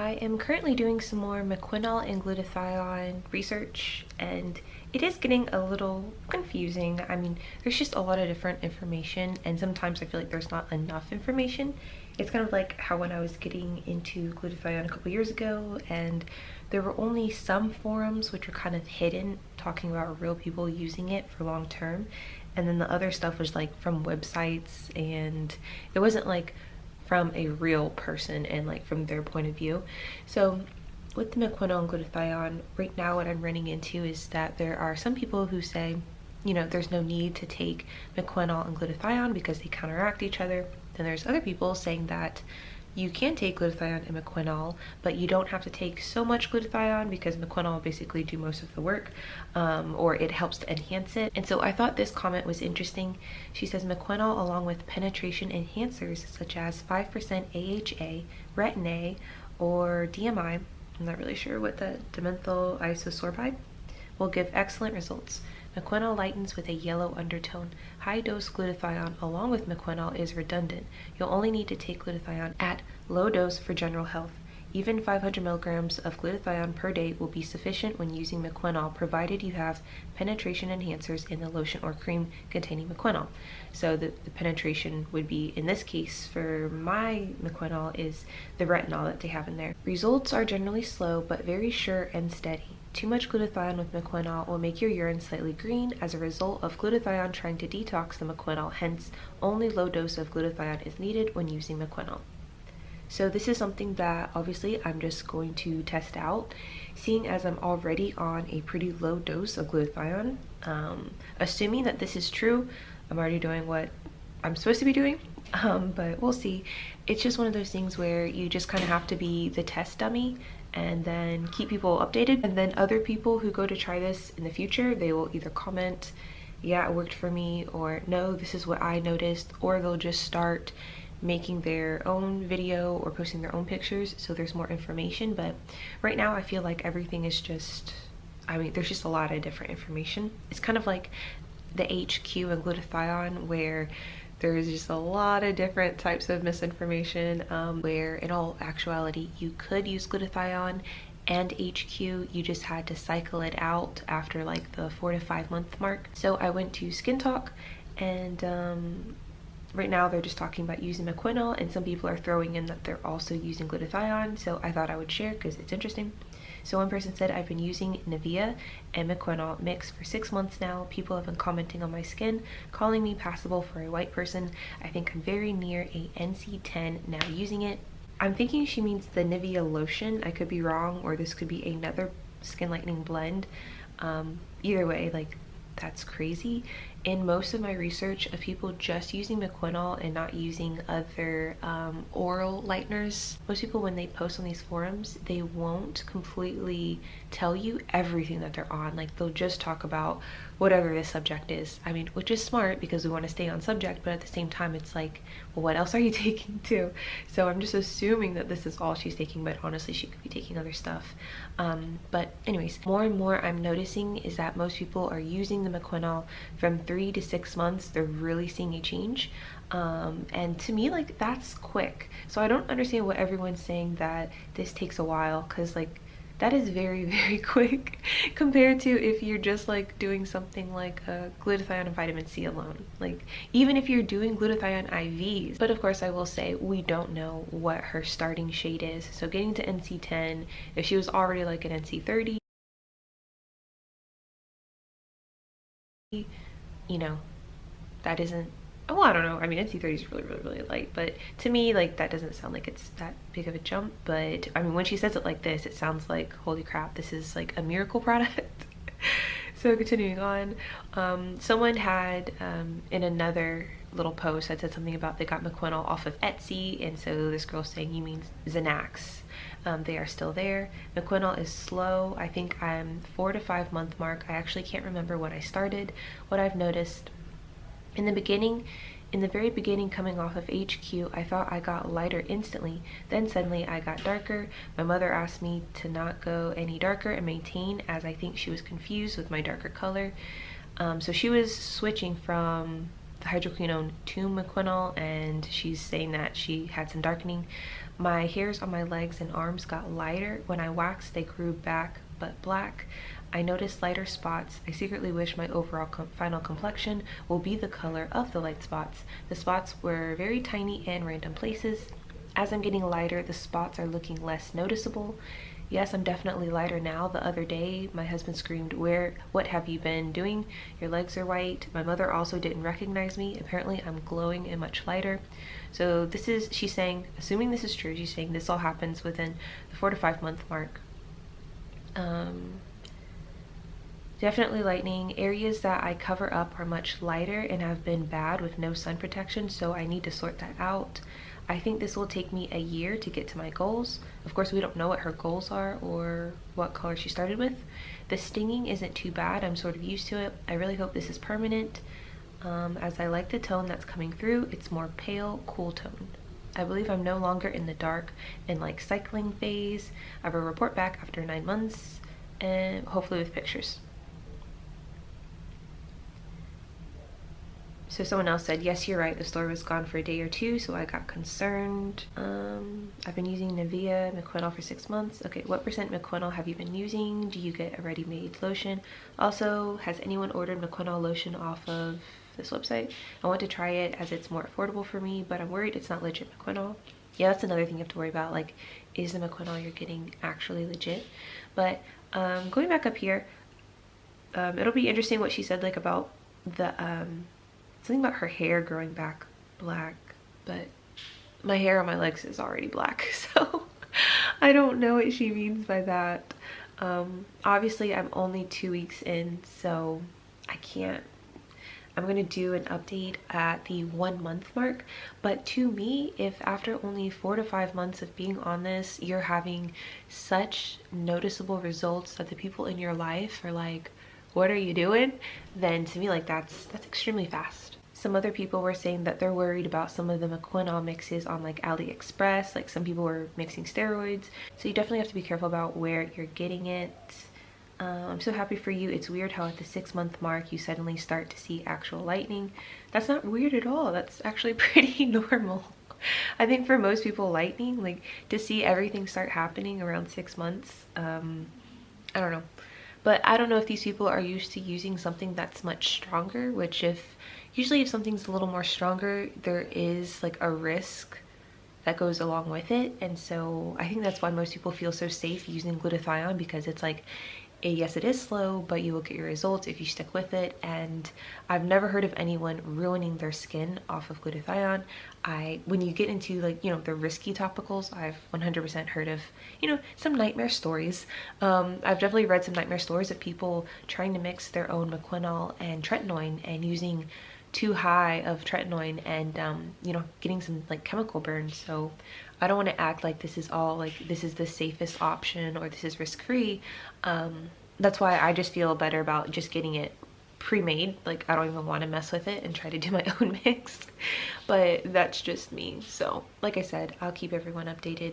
I am currently doing some more Mequinol and glutathione research, and it is getting a little confusing. I mean, there's just a lot of different information, and sometimes I feel like there's not enough information. It's kind of like how when I was getting into glutathione a couple years ago, and there were only some forums which were kind of hidden, talking about real people using it for long term, and then the other stuff was like from websites, and it wasn't like from a real person and like from their point of view. So with the Mequinol and glutathione, right now what I'm running into is that there are some people who say, you know, there's no need to take Mequinol and glutathione because they counteract each other. Then there's other people saying that you can take glutathione and Mequinol, but you don't have to take so much glutathione because Mequinol will basically do most of the work, or it helps to enhance it. And so I thought this comment was interesting. She says Mequinol, along with penetration enhancers such as 5% AHA, retin A, or DMI, I'm not really sure what the dimethyl isosorbide, will give excellent results. Mequinol lightens with a yellow undertone. High-dose glutathione along with Mequinol is redundant. You'll only need to take glutathione at low dose for general health. Even 500 milligrams of glutathione per day will be sufficient when using Mequinol, provided you have penetration enhancers in the lotion or cream containing Mequinol. So the penetration would be, in this case, for my Mequinol, is the retinol that they have in there. Results are generally slow, but very sure and steady. Too much glutathione with Mequinol will make your urine slightly green as a result of glutathione trying to detox the Mequinol, hence only low dose of glutathione is needed when using Mequinol. So this is something that obviously I'm just going to test out, seeing as I'm already on a pretty low dose of glutathione. Assuming that this is true, I'm already doing what I'm supposed to be doing, but we'll see. It's just one of those things where you just kind of have to be the test dummy and then keep people updated. And then other people who go to try this in the future, they will either comment, yeah, it worked for me, or no, this is what I noticed, or they'll just start making their own video or posting their own pictures so there's more information. But right now I feel like everything is just, I mean, there's just a lot of different information. It's kind of like the HQ and glutathione, where there's just a lot of different types of misinformation, where in all actuality you could use glutathione and HQ, you just had to cycle it out after like the 4 to 5 month mark. So I went to Skin Talk, and right now they're just talking about using Mequinol, and some people are throwing in that they're also using glutathione, so I thought I would share because it's interesting. So one person said, I've been using Nivea and Mequinol mix for 6 months now. People have been commenting on my skin, calling me passable for a white person. I think I'm very near a NC10 now using it. I'm thinking she means the Nivea lotion. I could be wrong, or this could be another skin lightening blend. Either way, like, that's crazy. In most of my research of people just using Mequinol and not using other oral lighteners, most people, when they post on these forums, they won't completely tell you everything that they're on. Like, they'll just talk about whatever the subject is. I mean, which is smart because we want to stay on subject, but at the same time it's like, well, what else are you taking too? So I'm just assuming that this is all she's taking, but honestly she could be taking other stuff. But anyways, more and more I'm noticing is that most people are using the Mequinol from 3 to 6 months. They're really seeing a change, and to me, like, that's quick. So I don't understand what everyone's saying that this takes a while, because like, that is very, very quick compared to if you're just like doing something like glutathione and vitamin C alone. Like, even if you're doing glutathione IVs. But of course I will say we don't know what her starting shade is, so getting to NC10, if she was already like an NC30, you know, that isn't, well, I don't know. I mean, NC30 is really, really, really light, but to me, like, that doesn't sound like it's that big of a jump. But I mean, when she says it like this, it sounds like, holy crap, this is like a miracle product. So continuing on, someone had in another little post had said something about they got Mequinol off of Etsy, and so this girl's saying, you mean Xanax. They are still there. Mequinol is slow. I think I'm 4 to 5 month mark. I actually can't remember when I started. What I've noticed in the very beginning, coming off of HQ, I thought I got lighter instantly. Then suddenly I got darker. My mother asked me to not go any darker and maintain, as I think she was confused with my darker color. So she was switching from the hydroquinone to Mequinol, and she's saying that she had some darkening. My hairs on my legs and arms got lighter. When I waxed, they grew back but black. I noticed lighter spots. I secretly wish my overall final complexion will be the color of the light spots. The spots were very tiny and random places. As I'm getting lighter, the spots are looking less noticeable. Yes, I'm definitely lighter now. The other day, my husband screamed, what have you been doing? Your legs are white. My mother also didn't recognize me. Apparently, I'm glowing and much lighter. So this is, she's saying, assuming this is true, she's saying this all happens within the 4 to 5 month mark. Definitely lightening. Areas that I cover up are much lighter and have been bad with no sun protection, so I need to sort that out. I think this will take me a year to get to my goals. Of course, we don't know what her goals are or what color she started with. The stinging isn't too bad. I'm sort of used to it. I really hope this is permanent, as I like the tone that's coming through. It's more pale, cool tone. I believe I'm no longer in the dark and like cycling phase. I will report back after 9 months and hopefully with pictures. So someone else said, yes, you're right, the store was gone for a day or two, so I got concerned. I've been using Nivea Mequinol for 6 months. Okay, what percent Mequinol have you been using? Do you get a ready-made lotion? Also, has anyone ordered Mequinol lotion off of this website? I want to try it as it's more affordable for me, but I'm worried it's not legit Mequinol. Yeah, that's another thing you have to worry about, like, is the Mequinol you're getting actually legit? But going back up here, it'll be interesting what she said, like, about the something about her hair growing back black, but my hair on my legs is already black, so I don't know what she means by that. Obviously I'm only 2 weeks in, so I can't, I'm gonna do an update at the 1 month mark, but to me, if after only 4 to 5 months of being on this, you're having such noticeable results that the people in your life are like, what are you doing? Then to me, like, that's extremely fast. Some other people were saying that they're worried about some of the Mequinol mixes on like AliExpress, like some people were mixing steroids, so you definitely have to be careful about where you're getting it. I'm so happy for you. It's weird how at the 6 month mark you suddenly start to see actual lightening. That's not weird at all. That's actually pretty normal. I think for most people, lightening, like to see everything start happening around 6 months, I don't know. But I don't know if these people are used to using something that's much stronger, which usually if something's a little more stronger, there is like a risk that goes along with it. And so I think that's why most people feel so safe using glutathione, because it's like, yes, it is slow, but you will get your results if you stick with it. And I've never heard of anyone ruining their skin off of glutathione. When you get into like, you know, the risky topicals, I've 100% heard of, you know, some nightmare stories. I've definitely read some nightmare stories of people trying to mix their own Mequinol and tretinoin and using too high of tretinoin and, you know, getting some like chemical burns. So I don't want to act like this is all like, this is the safest option or this is risk-free. That's why I just feel better about just getting it pre-made. Like I don't even want to mess with it and try to do my own mix, but that's just me. So like I said, I'll keep everyone updated